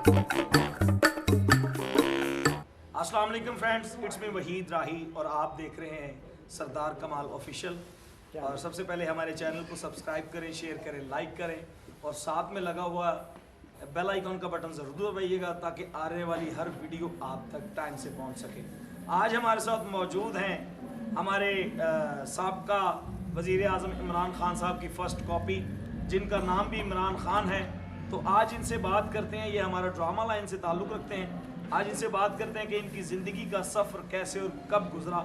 अस्सलाम वालेकुम friends, it's me Waheed राही और आप देख रहे हैं सरदार कमाल ऑफिशियल। और सबसे पहले हमारे चैनल को सब्सक्राइब करें, शेयर करें, लाइक करें और साथ में लगा हुआ बेल आइकॉन का बटन ज़रूर दबाइएगा ताकि आने वाली हर वीडियो आप तक टाइम से पहुंच सके। आज हमारे साथ मौजूद हैं हमारे साबका वज़ीर आज़म इमरान खान साहब की फ़र्स्ट कॉपी, जिनका नाम भी इमरान खान है। तो आज इनसे बात करते हैं, ये हमारा ड्रामा लाइन से ताल्लुक़ रखते हैं। आज इनसे बात करते हैं कि इनकी ज़िंदगी का सफ़र कैसे और कब गुजरा।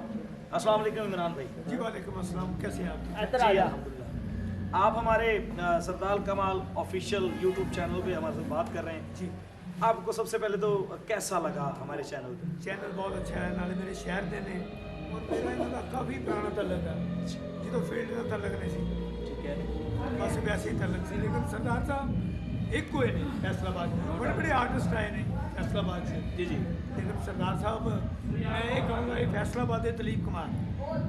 अस्सलाम वालेकुम इमरान भाई। जी वालेकुम अस्सलाम, कैसे हैं आप? जी अल्हम्दुलिल्लाह। आप हमारे सरदार कमाल ऑफिशियल यूट्यूब चैनल पे हमारे साथ बात कर रहे हैं। जी, आपको सबसे पहले तो कैसा लगा हमारे चैनल पे? चैनल बहुत अच्छा है, नाले मेरे शहर दे ने और मेरा इन्हां दा काफ़ी पुराना तलक है। जो फील्ड का तलक नहीं सी, ठीक है। बस वैसे ही तलक सी, लेकिन सरदार साहब एक कोई नहीं फैसलाबाद में, बड़े बड़े आर्टिस्ट आए ने फैसलाबाद से। जी जी, लेकिन सरदार साहब मैं ये कहूँगा ये फैसलाबाद है दलीप कुमार।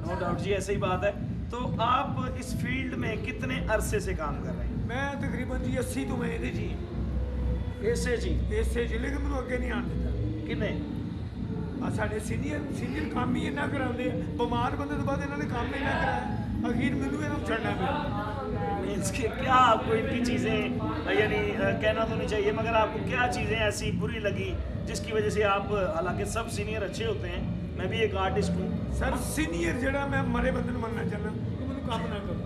नो डाउट जी, ऐसे ही बात है। तो आप इस फील्ड में कितने अरसे से काम कर रहे हैं? मैं तकरीबन जी 80 तो मैं ये जी ऐसे जी इसे जी, लेकिन मैं अगे नहीं आने देता। किन्ने? साढ़े सीनियर काम ही इन्ना कराते, बीमार बंदे तो बाद इन्होंने काम नहीं कराया, अखीर मैनू इन्होंने छड़ना पिया। मीन्स के क्या आपको इनकी चीज़ें यानी कहना तो नहीं चाहिए, मगर आपको क्या चीज़ें ऐसी बुरी लगी जिसकी वजह से आप, हालांकि सब सीनियर अच्छे होते हैं, मैं भी एक आर्टिस्ट हूँ सर सीनियर जड़ा मैं मरे बंदे नूं मनना चाहना कि मैनूं काम ना करो।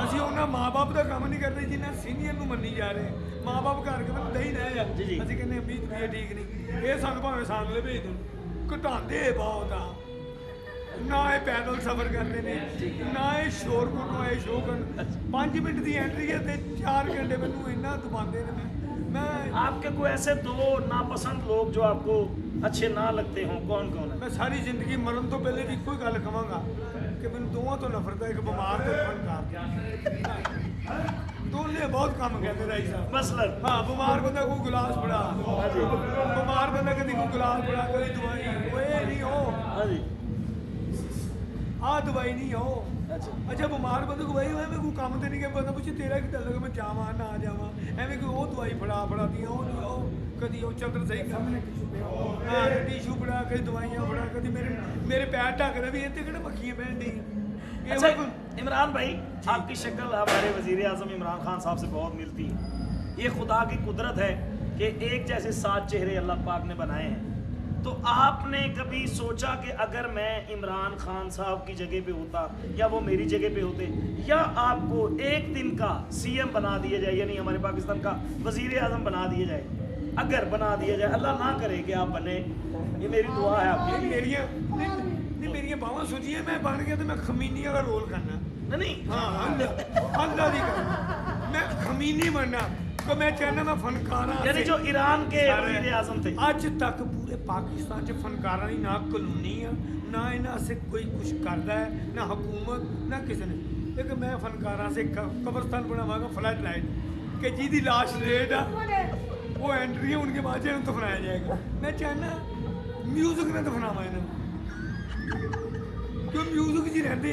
ਅਸੀਂ ਉਹਨਾਂ ਮਾਂ-ਬਾਪ ਦਾ ਕੰਮ ਨਹੀਂ ਕਰਦੇ ਜਿਨ੍ਹਾਂ ਸੀਨੀਅਰ ਨੂੰ ਮੰਨੀ ਜਾ ਰਹੇ। ਮਾਂ-ਬਾਪ ਘਰ ਕੇ ਬੰਦੇ ਹੀ ਰਹੇ ਆ, ਜੀ ਜੀ। ਅਸੀਂ ਕਹਿੰਦੇ ਅਮੀਤ ਵੀ ਇਹ ਠੀਕ ਨਹੀਂ, ਇਹ ਸਾਨੂੰ ਭਾਵੇਂ ਸਾਂਗਲੇ ਭੇਜ ਦੇਣ। ਘਟਾਉਂਦੇ ਬਹੁਤ ਆ, ਨਾ ਇਹ ਪੈਦਲ ਸਫ਼ਰ ਕਰਦੇ ਨੇ, ਨਾ ਇਹ ਸ਼ੋਰਗੁਲ ਨੂੰ ਆਏ ਸ਼ੋਅ ਕਰਨ। 5 ਮਿੰਟ ਦੀ ਐਂਟਰੀ ਹੈ ਤੇ 4 ਘੰਟੇ ਮੈਨੂੰ ਇੰਨਾ ਦਬਾਉਂਦੇ ਨੇ। मैं आपके कोई ऐसे दो नापसंद लोग जो आपको अच्छे ना लगते हों, कौन कौन है? मैं सारी जिंदगी मरण तो पहले भी कोई गल कहांगा कि मैंने दोवां तो नफरत है, एक बीमार तो फनकार। दोने बहुत काम कहते रही साहब। मसलन हाँ, बीमार बंदा कोई गिलास फड़ा, बीमार बंदा कभी कोई गिलास फड़ा, कभी दवाई वो ये नहीं हो, हाँ जी, आ दवाई नहीं हो। अच्छा अच्छा, बीमार बंदे को भाई एवं कोई काम तो नहीं कि बंदा पूछे तेरा कि लगे मैं जावा ना जावा, एवं कोई वो दवाई फड़ा फड़ाती वो नहीं हो, कभी वो चंद्र सही कर हाँ टिशू फड़ा, कभी दवाइयाँ फड़ा, कभी मेरे पैर ढक रहे भी इतने कि मक्खियाँ बहन दी। अच्छा इमरान भाई, आपकी शक्ल हमारे वज़ीर आज़म इमरान खान साहब से बहुत मिलती है। ये खुदा की कुदरत है कि एक जैसे 7 चेहरे अल्लाह पाक ने बनाए हैं। तो आपने कभी सोचा कि अगर मैं इमरान खान साहब की जगह पे होता या वो मेरी जगह पे होते, या आपको एक दिन का सीएम बना दिया जाए, यानी हमारे पाकिस्तान का वज़ीर आज़म बना दिया जाए, अगर बना दिया जाए, अल्लाह ना करे कि आप बने, ये मेरी दुआ है आपकी। मेरी बावां सोचिए मैं बन गया तो मैं खमीनिया का रोल करना। नहीं हाँ अल्लाह दी करना, मैं खमीनी बनना। तो मैं चाहना मैं फनकारा, यानी जो ईरान के वज़ीर आज़म थे, अज तक पूरे पाकिस्तान च फनकारा की ना कलोनी है, ना इन्हां से कोई कुछ करता है, ना हुकूमत, ना किसी ने। लेकिन मैं फनकारा से कब्रस्तान बनावांगा फ्लड लाइट कि जिहदी लाश लेट आ वो एंट्री है, उनके बाद इन्हें दफनाया जाएगा। मैं चाहना म्यूजिक ने दफनावा इन्हें, क्यों म्यूजिक जी रहते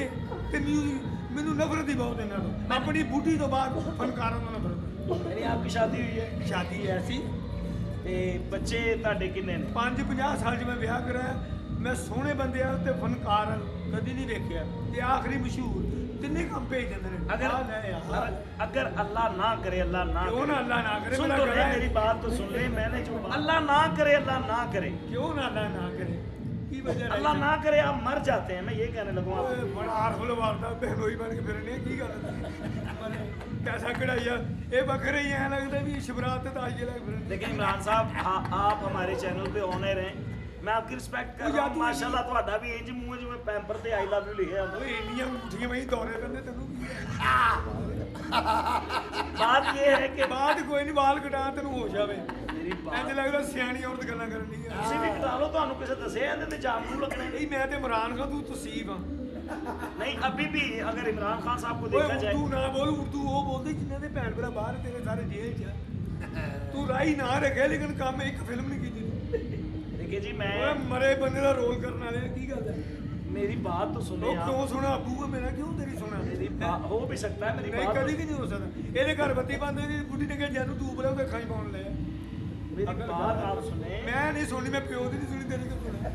तो म्यूजिक मैनू नफरत ही बहुत इन्हों तो, अपनी बूढ़ी तो बाद फनकारा तो नफरत। यानी आपकी शादी हुई है? शादी ऐसी ते बच्चे तुहाडे किन्ने ने? 5-50 साल च मैं ब्याह कराया। मैं सोहने बंदे ते फनकार कदी नहीं देखिया, ते आखिरी मशहूर तिन्ने काम भेज देंदे ने। अगर अल्लाह ना करे, अल्लाह ना क्यों ना अल्लाह ना करे, सुन तो ले मेरी बात तो सुन ले, मैंने जो अल्लाह ना करे, अल्लाह ना करे, क्यों ना अल्लाह ना करे, की वजह अल्लाह ना करे आप मर जाते हैं, मैं ये कहने लगूँ आप। बड़ा आरफुल वारदा बहनोई बन के फिरने की गल पैसा कढ़ाइया ये बखरे ही ऐ लगता भी शिवरात ते ताजिए लग फिरने। लेकिन इमरान साहब आप हमारे चैनल पे ऑनर हैं, मैं आपकी रिस्पेक्ट कर रहा हूँ माशाल्लाह। ਤੁਹਾਡਾ ਵੀ ਇੰਜ ਮੂੰਹ ਜਿਵੇਂ ਪੈਂਪਰ ਤੇ ਆਈ ਲਵ ਯੂ ਲਿਖਿਆ ਹੁੰਦਾ। ओए इंडिया मुठियां में ही दौरे करने तेनू बात ये है कि बात कोई नहीं, बाल कटा तेनू हो जावे। मेरी इंज बात लगदा सियाणी औरत गल्लां करन दी है। ਤੁਸੀਂ ਵੀ ਕਟਾ ਲਓ, ਤੁਹਾਨੂੰ ਕਿਸੇ ਦੱਸਿਆ ਇਹਦੇ ਤੇ ਜਾਮੂ ਲੱਗਣੇ ਨੇ? नहीं मैं ते इमरान खान तू तसीब हां। नहीं अभी भी अगर इमरान खान साहब को ओए देखा जाए, उर्दू ना बोल, उर्दू वो बोलते जिन्हां दे भैन भरा बाहर तेरे सारे जेल च। तू राही ना रखे लेकिन काम एक फिल्म नहीं की। देखिए जी मैं ओए मरे बंदे दा रोल करन वाले की गल है? मेरी बात तो सुने ਉਹ आप। ਕਿਉਂ ਸੁਣਾ ਅਬੂ ਹੈ ਮੇਰਾ, ਕਿਉਂ ਤੇਰੀ ਸੁਣਾ? मेरी बात हो भी सकता है, मेरी ਨਹੀਂ बात ਕਦੀ ਵੀ ਨਹੀਂ ਹੋ ਸਕਦਾ। ਇਹਦੇ ਘਰ ਬੱਤੀ ਬੰਦ ਹੋਈ, ਬੁੱਢੀ ਨੇ ਕਿਹਾ ਜਾਨੂੰ ਤੂੰ ਬਲੇ ਉਹਦੇ ਖਾਈ ਪਾਉਣ ਲੈ। मेरी बात आप सुने। मैं नहीं सुनी, मैं प्यो दी नहीं सुनी, तेरी क्यों सुना?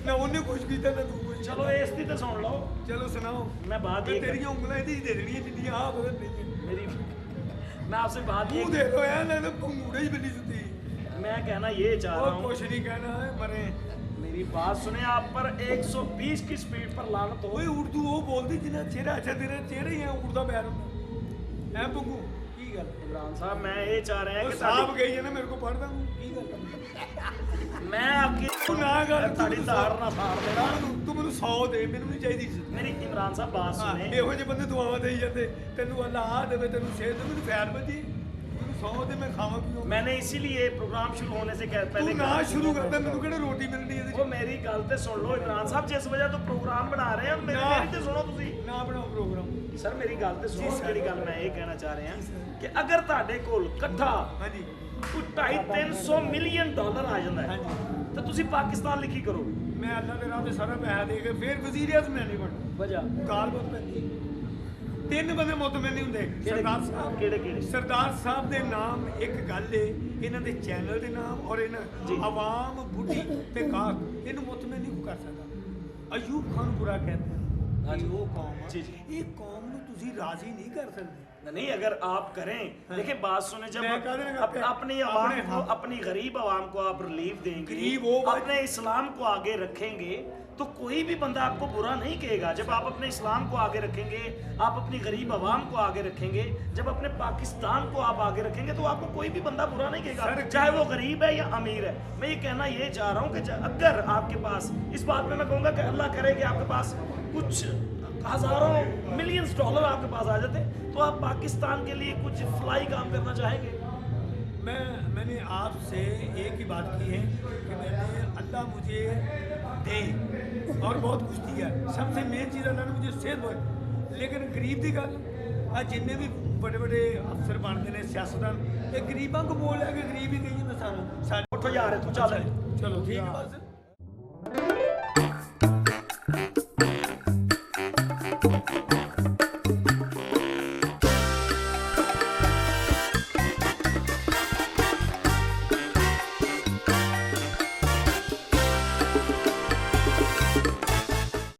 ना ਉਹਨੇ ਕੁਝ ਕੀਤਾ ਨਾ ਤੂੰ ਕੁਝ। चलो इस दी तो सुन लो। ਚਲੋ ਸੁਣਾਓ। मैं बात ये ਤੇਰੀਆਂ ਉਂਗਲਾਂ ਇਹਦੀ ਦੇ ਦੇਣੀਆਂ ਜਿੰਨੀਆਂ ਆ ਬਦਲ ਨਹੀਂ। मेरी मैं आपसे बात ये ਤੂੰ ਦੇ ਰੋ ਯਾਰ, ਨਾ ਪੰਗੂੜੇ ਹੀ ਬੰਨੀ ਸੁੱਤੀ। मैं कहना ये चाह रहा ਉਹ हूँ, ਕੁਛ ਨਹੀਂ ਕਹਿਣਾ ਹੈ, ਮਰੇ। मेरी बात सुने, आप पर 120 की स्पीड पर लानत हो। ਓਏ ਉਰਦੂ ਉਹ ਬੋਲਦੀ ਜਿੰਨਾ ਚਿਹਰਾ ਅੱਛਾ ਤੇਰੇ ਚਿਹਰੇ ਹੀ ਆ ਉਰਦਾ ਪਿਆਰ ਹੁੰਦਾ। ਐ ਪੰਗੂ ਕੀ ਗੱਲ? इमरान साहब मैं ये चाह रहे हैं ਉਹ कि ਸਾਹਬ ਗਈ ਹੈ ਨਾ ਮੇਰੇ ਕੋ ਪੜਦਾ ਹੂੰ, ਕੀ ਗੱਲ? मैं आपकी ਤੂੰ ਨਾ ਗੱਲ, ताड़ी धारना फाड़ देना। ਤੂੰ ਮੈਨੂੰ 100 ਦੇ, ਮੈਨੂੰ ਨਹੀਂ ਚਾਹੀਦੀ ਇੱਜ਼ਤ। मेरी इमरान साहब बात ਹਾਂ, सुने। ਇਹੋ ਜਿਹੇ ਬੰਦੇ ਦੁਆਵਾਂ ਦੇਈ ਜਾਂਦੇ, ਤੈਨੂੰ ਅੱਲਾ ਆ ਦੇਵੇ, ਤੈਨੂੰ ਸਿਹਤ ਦੇਵੇ, ਮੈਨੂੰ ਫੈਰ ਵੱਜੀ, ਮੈਨੂੰ 100 ਦੇ, ਮੈਂ ਖਾਵਾਂ ਪੀਵਾਂ। मैंने इसीलिए प्रोग्राम शुरू होने से पहले ਤੂੰ ਨਾ ਸ਼ੁਰੂ ਕਰਦਾ, ਮੈਨੂੰ ਕਿਹੜਾ ਰੋਟੀ ਮਿਲਣੀ ਇਹਦੇ वो ਚ? मेरी गल ते सुन लो इमरान साहब, जिस वजह तो प्रोग्राम बना रहे हैं मेरी ना। मेरी ते सुनो तुसी। ਨਾ ਬਣਾਓ ਪ੍ਰੋਗਰਾਮ। सर मेरी गल ते सुनो, जी सर। ਜਿਹੜੀ ਗੱਲ मैं ये कहना चाह रहे हैं कि अगर ਤੁਹਾਡੇ ਕੋਲ ਇਕੱਠਾ ਹਾਂਜੀ ਕੋਈ 250-300 ਮਿਲੀਅਨ ਡਾਲਰ ਆ ਜਾਂਦਾ ਹੈ ਹਾਂਜੀ। ਤਾਂ ਤੁਸੀਂ ਪਾਕਿਸਤਾਨ ਲਿਖੀ ਕਰੋ। ਮੈਂ ਅੱਲਾ ਦੇ ਰਾਹ ਤੇ ਸਾਰਾ ਪੈਸਾ ਦੇ ਕੇ ਫਿਰ ਵਜ਼ੀਰ ਆਜ਼ਮ ਮੈਂ ਨਹੀਂ ਬਣਨਾ। ਵਜ੍ਹਾ ਗਾਲ ਬਹੁਤ ਪੈਂਦੀ। ਤਿੰਨ ਬੰਦੇ ਮੁਤਮਿਨ ਨਹੀਂ ਹੁੰਦੇ। ਸਰਦਾਰ ਸਾਹਿਬ ਕਿਹੜੇ ਸਰਦਾਰ ਸਾਹਿਬ ਦੇ ਨਾਮ ਇੱਕ ਗੱਲ ਏ, ਇਹਨਾਂ ਦੇ ਚੈਨਲ ਦੇ ਨਾਮ ਔਰ ਇਹਨਾਂ ਜੀ। ਆਵਾਮ ਬੁੱਢੀ ਤੇ ਕਾਕ ਇਹਨੂੰ ਮੁਤਮਿਨ ਨਹੀਂ ਕਰ ਸਕਦਾ। ਅਯੂਬ ਖਾਨ ਬੁਰਾ ਕਹਿੰਦੇ ਹਾਂਜੀ। ਉਹ ਕੌਮ ਆ, ਜੀ, ਜੀ। ਇਹ ਕੌਮ ਨੂੰ ਤੁਸੀਂ ਰਾਜ਼ੀ ਨਹੀਂ ਕਰ ਸਕਦੇ। नहीं, अगर आप करें, देखिए बात सुने, जब मैं कह देना अपनी अपने आवाम को, हाँ। अपनी गरीब आवाम को आप रिलीफ देंगे, गरीब वो बात- अपने इस्लाम को आगे रखेंगे, तो कोई भी बंदा आपको बुरा नहीं कहेगा। जब आप अपने इस्लाम को आगे रखेंगे, आप अपनी गरीब आवाम को आगे रखेंगे, जब अपने पाकिस्तान को आप आगे रखेंगे, तो आपको कोई भी बंदा बुरा नहीं कहेगा, सर, चाहे वो गरीब है या अमीर है। मैं ये कहना ये चाह रहा हूँ कि अगर आपके पास, इस बात में मैं कहूँगा कि अल्लाह करे कि आपके पास कुछ हजारों मिलियंस डॉलर आपके पास आ जाते, तो आप पाकिस्तान के लिए कुछ फ्लाई काम करना चाहेंगे? मैंने आपसे एक ही बात की है कि मैंने अल्लाह मुझे दे और बहुत कुछ दिया। सबसे मेन चीज़ अल्लाह ने मुझे सेहत बहुत, लेकिन गरीब की गल आ जिन्ने भी बड़े बड़े अफसर बनते हैं सियासतदान, ये गरीबों को बोल है कि गरीब ही कही मैं सारा उठो यार, तू चल। चलो ठीक है बस।